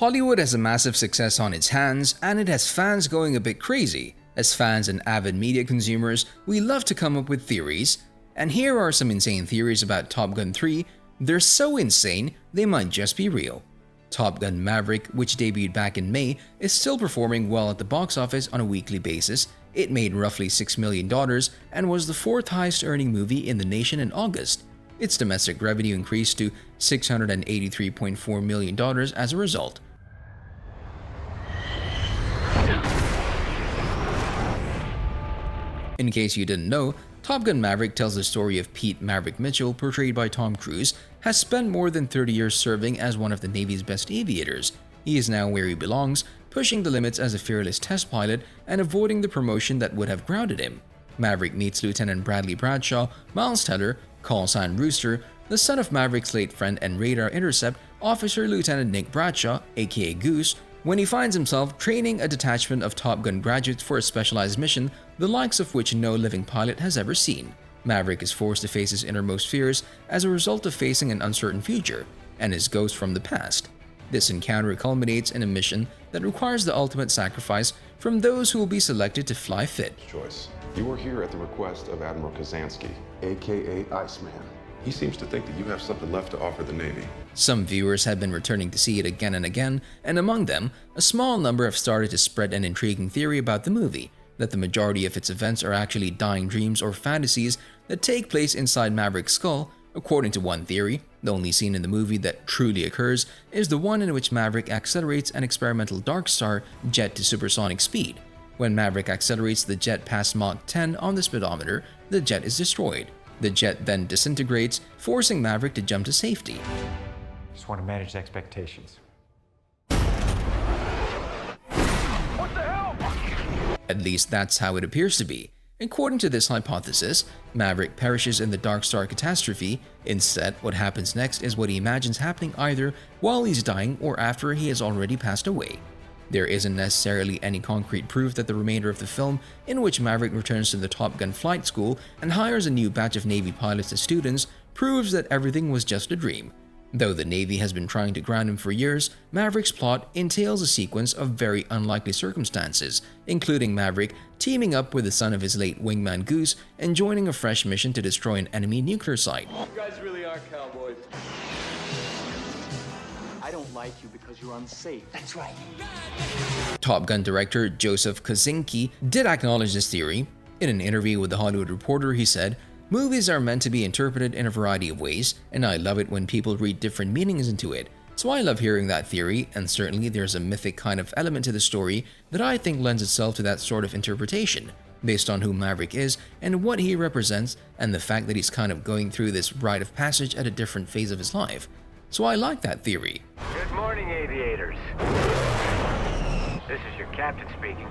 Hollywood has a massive success on its hands, and it has fans going a bit crazy. As fans and avid media consumers, we love to come up with theories, and here are some insane theories about Top Gun 3. They're so insane, they might just be real. Top Gun Maverick, which debuted back in May, is still performing well at the box office on a weekly basis. It made roughly $6 million and was the fourth highest earning movie in the nation in August. Its domestic revenue increased to $683.4 million as a result. In case you didn't know, Top Gun Maverick tells the story of Pete Maverick Mitchell, portrayed by Tom Cruise, has spent more than 30 years serving as one of the Navy's best aviators. He is now where he belongs, pushing the limits as a fearless test pilot and avoiding the promotion that would have grounded him. Maverick meets Lieutenant Bradley Bradshaw, Miles Teller, call sign Rooster, the son of Maverick's late friend and radar intercept officer Lieutenant Nick Bradshaw, aka Goose, when he finds himself training a detachment of Top Gun graduates for a specialized mission, the likes of which no living pilot has ever seen. Maverick is forced to face his innermost fears as a result of facing an uncertain future, and his ghost from the past. This encounter culminates in a mission that requires the ultimate sacrifice from those who will be selected to fly fit. Choice. You were here at the request of Admiral Kazansky, aka Iceman. He seems to think that you have something left to offer the Navy. Some viewers have been returning to see it again and again, and among them, a small number have started to spread an intriguing theory about the movie, that the majority of its events are actually dying dreams or fantasies that take place inside Maverick's skull. According to one theory, the only scene in the movie that truly occurs is the one in which Maverick accelerates an experimental Dark Star jet to supersonic speed. When Maverick accelerates the jet past Mach 10 on the speedometer, the jet is destroyed. The jet then disintegrates, forcing Maverick to jump to safety. Just want to manage expectations. At least that's how it appears to be. According to this hypothesis, Maverick perishes in the Dark Star catastrophe. Instead, what happens next is what he imagines happening either while he's dying or after he has already passed away. There isn't necessarily any concrete proof that the remainder of the film, in which Maverick returns to the Top Gun flight school and hires a new batch of Navy pilots as students, proves that everything was just a dream. Though the Navy has been trying to ground him for years, Maverick's plot entails a sequence of very unlikely circumstances, including Maverick teaming up with the son of his late wingman Goose and joining a fresh mission to destroy an enemy nuclear site. You guys really are cowboys. I don't like you because you're unsafe. That's right. Top Gun director Joseph Kosinski did acknowledge this theory. In an interview with The Hollywood Reporter, he said, "Movies are meant to be interpreted in a variety of ways, and I love it when people read different meanings into it. So I love hearing that theory, and certainly there's a mythic kind of element to the story that I think lends itself to that sort of interpretation, based on who Maverick is and what he represents, and the fact that he's kind of going through this rite of passage at a different phase of his life. So I like that theory." Good morning, aviators. This is your captain speaking.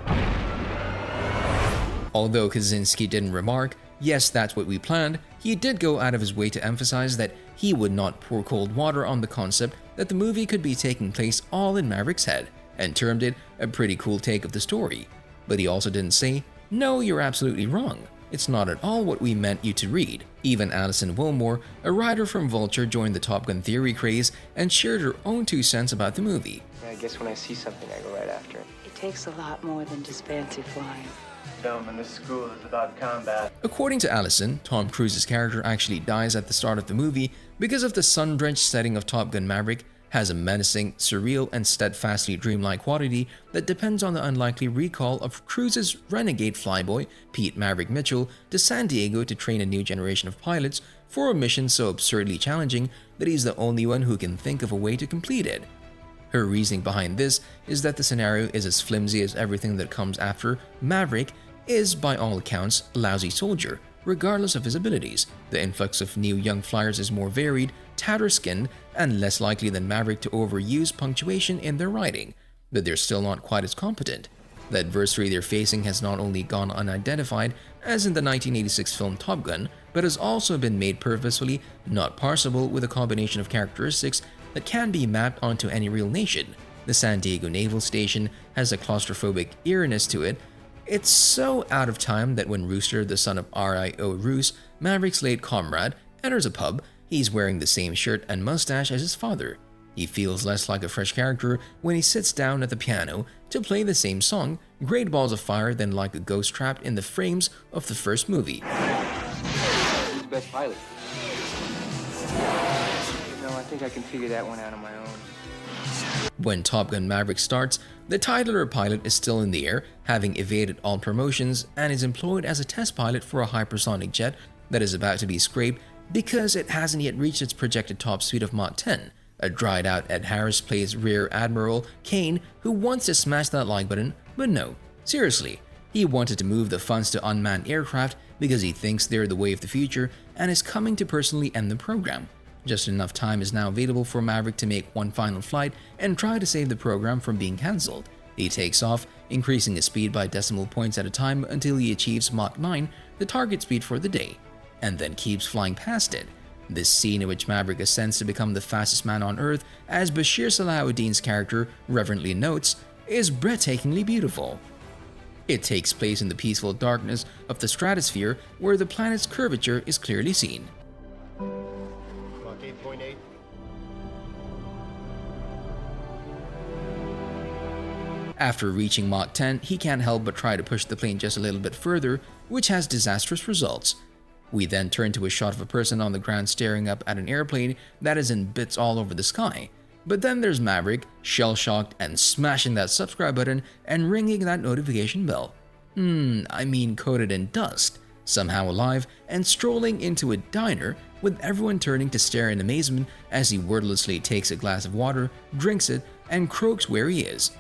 Although Kosinski didn't remark, "Yes, that's what we planned," he did go out of his way to emphasize that he would not pour cold water on the concept that the movie could be taking place all in Maverick's head, and termed it a pretty cool take of the story. But he also didn't say, "No, you're absolutely wrong. It's not at all what we meant you to read." Even Alison Wilmore, a writer from Vulture, joined the Top Gun theory craze and shared her own 2 cents about the movie. I guess when I see something, I go right after it. It takes a lot more than just fancy flying. Film in this school is about combat. According to Allison, Tom Cruise's character actually dies at the start of the movie because of the sun-drenched setting of Top Gun Maverick has a menacing, surreal, and steadfastly dreamlike quality that depends on the unlikely recall of Cruise's renegade flyboy, Pete Maverick Mitchell, to San Diego to train a new generation of pilots for a mission so absurdly challenging that he's the only one who can think of a way to complete it. Her reasoning behind this is that the scenario is as flimsy as everything that comes after. Maverick is, by all accounts, a lousy soldier, regardless of his abilities. The influx of new young flyers is more varied, tattered-skinned, and less likely than Maverick to overuse punctuation in their writing, but they're still not quite as competent. The adversary they're facing has not only gone unidentified, as in the 1986 film Top Gun, but has also been made purposefully not parsable with a combination of characteristics that can be mapped onto any real nation. The San Diego Naval Station has a claustrophobic eeriness to it. It's so out of time that when Rooster, the son of R.I.O. Roos, Maverick's late comrade, enters a pub, he's wearing the same shirt and mustache as his father. He feels less like a fresh character when he sits down at the piano to play the same song, Great Balls of Fire, than like a ghost trapped in the frames of the first movie. Who's the best pilot? No, I think I can figure that one out on my own. When Top Gun Maverick starts, the titular pilot is still in the air, having evaded all promotions, and is employed as a test pilot for a hypersonic jet that is about to be scraped because it hasn't yet reached its projected top speed of Mach 10. A dried-out Ed Harris plays Rear Admiral Kane, who wants to smash that like button, but no, seriously, he wanted to move the funds to unmanned aircraft because he thinks they're the way of the future and is coming to personally end the program. Just enough time is now available for Maverick to make one final flight and try to save the program from being cancelled. He takes off, increasing his speed by decimal points at a time until he achieves Mach 9, the target speed for the day, and then keeps flying past it. This scene in which Maverick ascends to become the fastest man on Earth, as Bashir Salahuddin's character reverently notes, is breathtakingly beautiful. It takes place in the peaceful darkness of the stratosphere where the planet's curvature is clearly seen. Mach 8.8. After reaching Mach 10, he can't help but try to push the plane just a little bit further, which has disastrous results. We then turn to a shot of a person on the ground staring up at an airplane that is in bits all over the sky. But then there's Maverick, shell-shocked and smashing that subscribe button and ringing that notification bell. Coated in dust, somehow alive, and strolling into a diner with everyone turning to stare in amazement as he wordlessly takes a glass of water, drinks it, and croaks where he is.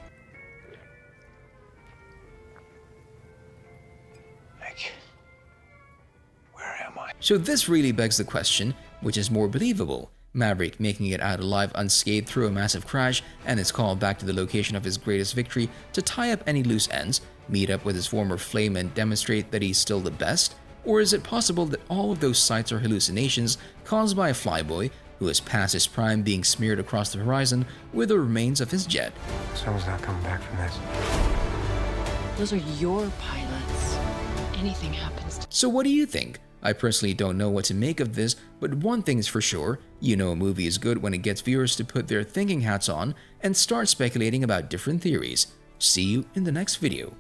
So this really begs the question, which is more believable? Maverick making it out alive unscathed through a massive crash and is called back to the location of his greatest victory to tie up any loose ends, meet up with his former flame and demonstrate that he's still the best? Or is it possible that all of those sights are hallucinations caused by a flyboy who has passed his prime being smeared across the horizon with the remains of his jet? Someone's not coming back from this. Those are your pilots. Anything happens to... So what do you think? I personally don't know what to make of this, but one thing is for sure, you know a movie is good when it gets viewers to put their thinking hats on and start speculating about different theories. See you in the next video.